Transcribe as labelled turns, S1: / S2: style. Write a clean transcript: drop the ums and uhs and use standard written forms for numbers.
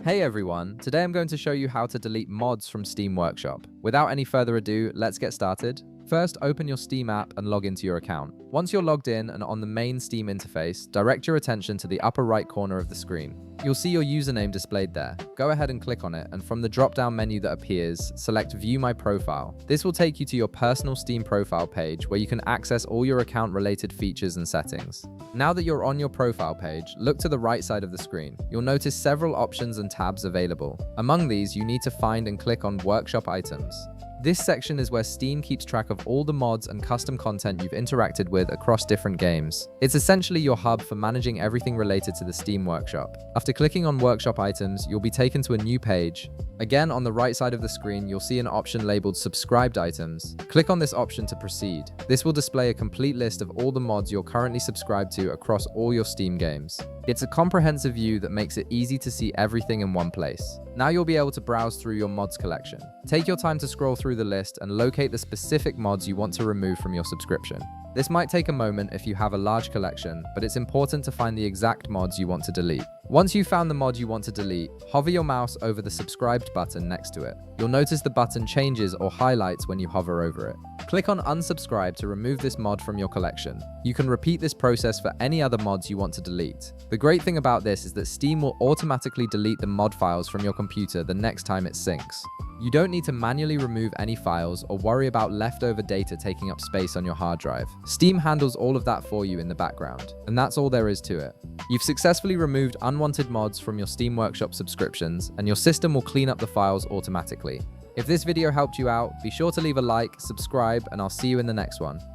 S1: Hey everyone, today I'm going to show you how to delete mods from Steam Workshop. Without any further ado, let's get started. First, open your Steam app and log into your account. Once you're logged in and on the main Steam interface, direct your attention to the upper right corner of the screen. You'll see your username displayed there. Go ahead and click on it, and from the drop-down menu that appears, select View My Profile. This will take you to your personal Steam profile page where you can access all your account-related features and settings. Now that you're on your profile page, look to the right side of the screen. You'll notice several options and tabs available. Among these, you need to find and click on Workshop Items. This section is where Steam keeps track of all the mods and custom content you've interacted with across different games. It's essentially your hub for managing everything related to the Steam Workshop. After clicking on Workshop Items, you'll be taken to a new page. Again, on the right side of the screen, you'll see an option labeled Subscribed Items. Click on this option to proceed. This will display a complete list of all the mods you're currently subscribed to across all your Steam games. It's a comprehensive view that makes it easy to see everything in one place. Now you'll be able to browse through your mods collection. Take your time to scroll through the list and locate the specific mods you want to remove from your subscription. This might take a moment if you have a large collection, but it's important to find the exact mods you want to delete. Once you've found the mod you want to delete, hover your mouse over the subscribed button next to it. You'll notice the button changes or highlights when you hover over it. Click on Unsubscribe to remove this mod from your collection. You can repeat this process for any other mods you want to delete. The great thing about this is that Steam will automatically delete the mod files from your computer the next time it syncs. You don't need to manually remove any files or worry about leftover data taking up space on your hard drive. Steam handles all of that for you in the background, and that's all there is to it. You've successfully removed unwanted mods from your Steam Workshop subscriptions, and your system will clean up the files automatically. If this video helped you out, be sure to leave a like, subscribe, and I'll see you in the next one.